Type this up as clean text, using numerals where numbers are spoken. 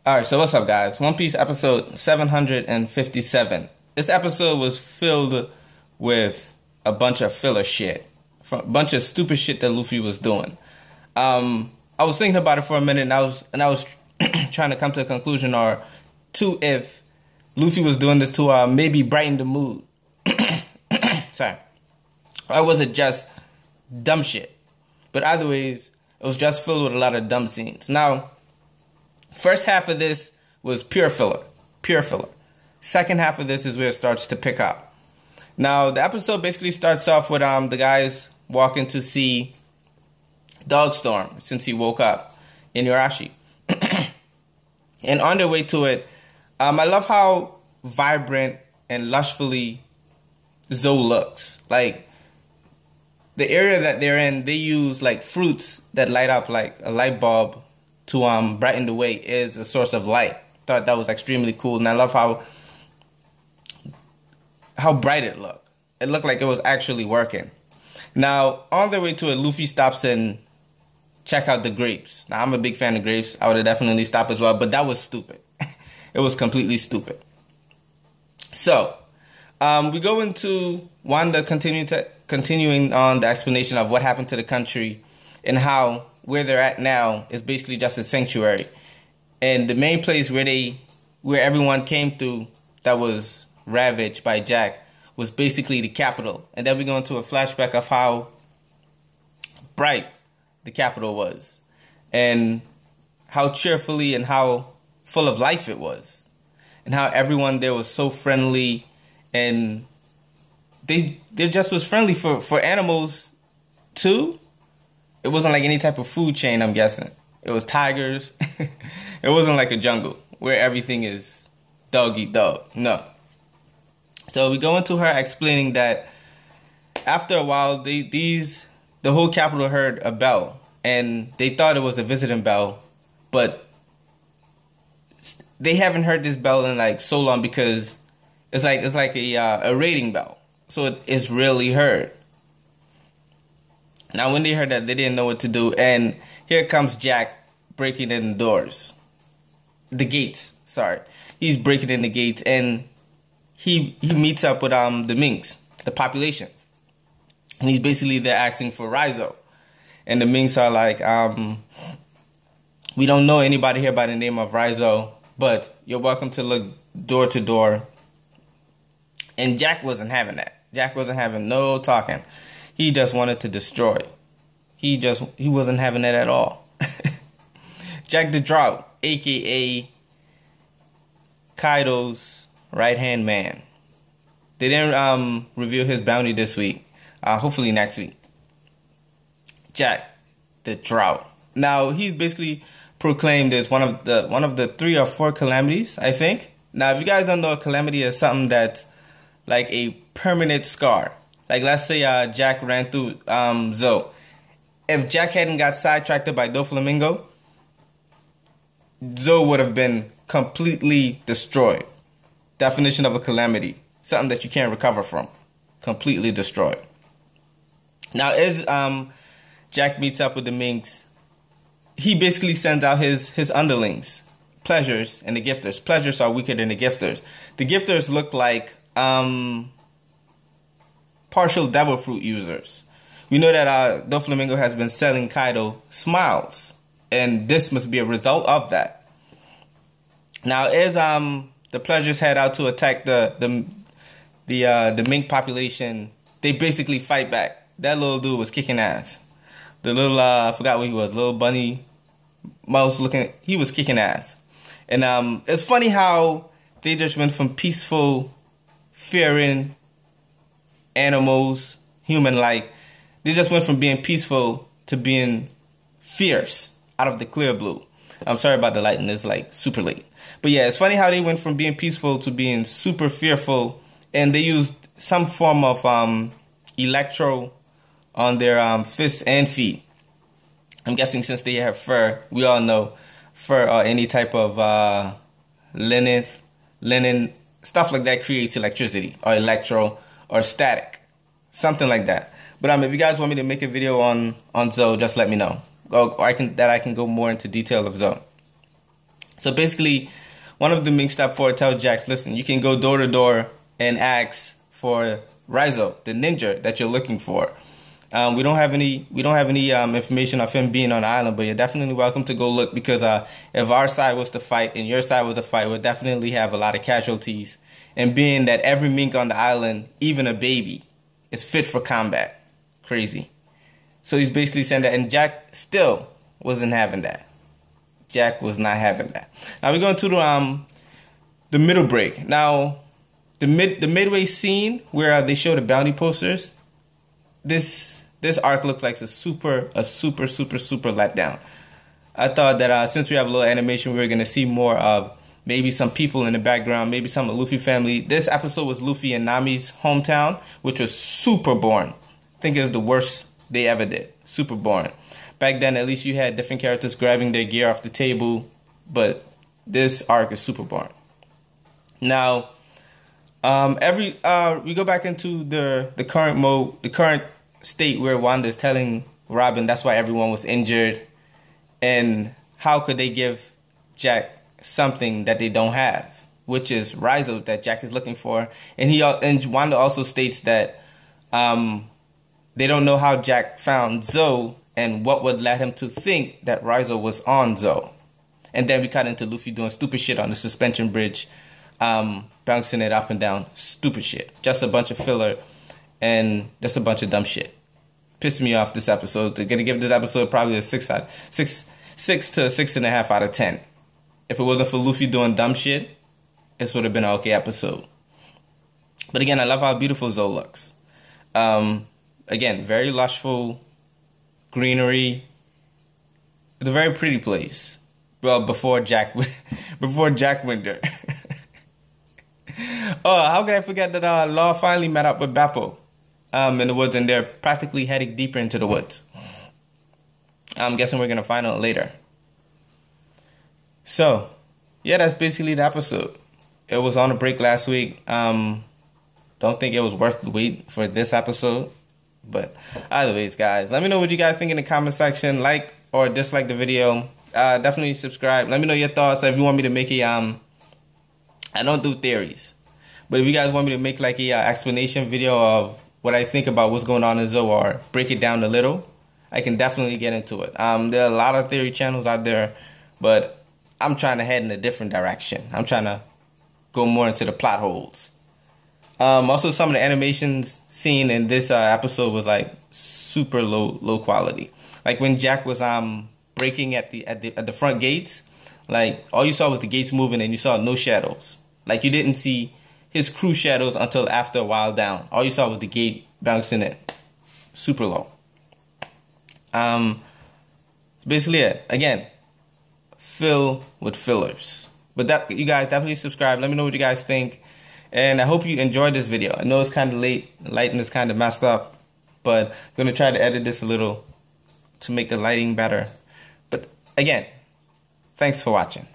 Alright, so what's up, guys? One Piece episode 757. This episode was filled with a bunch of filler shit. A bunch of stupid shit that Luffy was doing. I was thinking about it for a minute, and I was trying to come to a conclusion or to if Luffy was doing this to maybe brighten the mood. Sorry. Or was it just dumb shit? But either ways, it was just filled with a lot of dumb scenes. Now, first half of this was pure filler. Pure filler. Second half of this is where it starts to pick up. Now, the episode basically starts off with the guys walking to see Dogstorm since he woke up in Yarashi. And on their way to it, I love how vibrant and lushfully Zoe looks. Like, the area that they're in, they use like fruits that light up like a light bulb to brighten the way is a source of light. Thought that was extremely cool, and I love how bright it looked. It looked like it was actually working. Now, on their way to it, Luffy stops and check out the grapes. Now, I'm a big fan of grapes. I would have definitely stopped as well, but that was stupid. It was completely stupid. So, we go into Wanda continuing on the explanation of what happened to the country and how where they're at now is basically just a sanctuary. And the main place where everyone came through that was ravaged by Jack was basically the capital. And then we go into a flashback of how bright the capital was and how cheerfully and how full of life it was and how everyone there was so friendly, and they just was friendly for animals too. It wasn't like any type of food chain, I'm guessing. It was tigers. It wasn't like a jungle where everything is dog eat dog. No. So we go into her explaining that after a while, the whole capital heard a bell, and they thought it was a visiting bell, but they haven't heard this bell in like so long because it's like a raiding bell, so it is really heard. Now, when they heard that, they didn't know what to do, and here comes Jack breaking in the gates. Sorry, he's breaking in the gates, and he meets up with the Minks, the population, and he's basically there asking for Raizo, and the Minks are like, we don't know anybody here by the name of Raizo, but you're welcome to look door to door. And Jack wasn't having that. Jack wasn't having no talking. He just wanted to destroy. He wasn't having that at all. Jack the Drought, a.k.a. Kaido'S right-hand man. They didn't reveal his bounty this week. Hopefully next week. Jack the Drought. Now, he's basically proclaimed as one of the 3 or 4 calamities, I think. Now, if you guys don't know, a calamity is something that's like a permanent scar. Like, let's say Jack ran through Zoe. If Jack hadn't got sidetracked by Doflamingo, Zoe would have been completely destroyed. Definition of a calamity. Something that you can't recover from. Completely destroyed. Now, as Jack meets up with the Minks, he basically sends out his underlings, Pleasures and the Gifters. Pleasures are weaker than the Gifters. The Gifters look like partial devil fruit users. We know that Doflamingo has been selling Kaido smiles, and this must be a result of that. Now, as the Pleasures head out to attack the mink population, they basically fight back. That little dude was kicking ass. The little I forgot what he was, little bunny mouse looking. He was kicking ass, and it's funny how they just went from peaceful, fearing animals, human-like. They just went from being peaceful to being fierce out of the clear blue. I'm sorry about the lighting. It's like super late. But yeah, it's funny how they went from being peaceful to being super fearful. And they used some form of electro on their fists and feet. I'm guessing since they have fur, we all know fur or any type of linen, stuff like that creates electricity or electro or static. Something like that. But if you guys want me to make a video on Zoe, just let me know. Or I can go more into detail of Zoe. So basically, one of the Mink Step 4 tells Jax, listen, you can go door to door and ask for Raizo, the ninja that you're looking for. We don't have any information of him being on the island, but you're definitely welcome to go look, because if our side was to fight and your side was to fight, we'll definitely have a lot of casualties. And being that every mink on the island, even a baby, is fit for combat. Crazy. So he's basically saying that, and Jack still wasn't having that. Jack was not having that. Now we're going to the middle break. Now the midway scene where they show the bounty posters, this arc looks like a super letdown. I thought that since we have a little animation, we were gonna see more of maybe some people in the background, maybe some of the Luffy family. This episode was Luffy and Nami's hometown, which was super boring. I think it was the worst they ever did. Super boring. Back then, at least you had different characters grabbing their gear off the table, but this arc is super boring. Now, we go back into the current mode, the current state where Wanda is telling Robin that's why everyone was injured, and how could they give Jack something that they don't have, which is Raizo that Jack is looking for. And Wanda also states that they don't know how Jack found Zoe and what would let him to think that Raizo was on Zoe. And then we cut into Luffy doing stupid shit on the suspension bridge, bouncing it up and down. Stupid shit. Just a bunch of filler and just a bunch of dumb shit. Pissed me off this episode. They're gonna give this episode probably a 6 to a 6.5 out of 10. If it wasn't for Luffy doing dumb shit, this would have been an okay episode. But again, I love how beautiful Zoe looks. Again, very lushful greenery. It's a very pretty place. Well, before Jack went there. Oh, how could I forget that Law finally met up with Beppo in the woods, and they're practically heading deeper into the woods. I'm guessing we're going to find out later. So, yeah, that's basically the episode. It was on a break last week. Don't think it was worth the wait for this episode. But either ways, guys, let me know what you guys think in the comment section. Like or dislike the video. Definitely subscribe. Let me know your thoughts. If you want me to make a I don't do theories, but if you guys want me to make like a explanation video of what I think about what's going on in Zoe, or break it down a little, I can definitely get into it. There are a lot of theory channels out there, but I'm trying to head in a different direction. I'm trying to go more into the plot holes. Also, some of the animations seen in this episode was like super low quality. Like when Jack was breaking at the front gates, like all you saw was the gates moving and you saw no shadows. Like you didn't see his crew shadows until after a while down. All you saw was the gate bouncing in. Super low. Basically it. Again, fill with fillers. But that, you guys definitely subscribe. Let me know what you guys think. And I hope you enjoyed this video. I know it's kind of late. The lighting is kind of messed up. But I'm going to try to edit this a little to make the lighting better. But again, thanks for watching.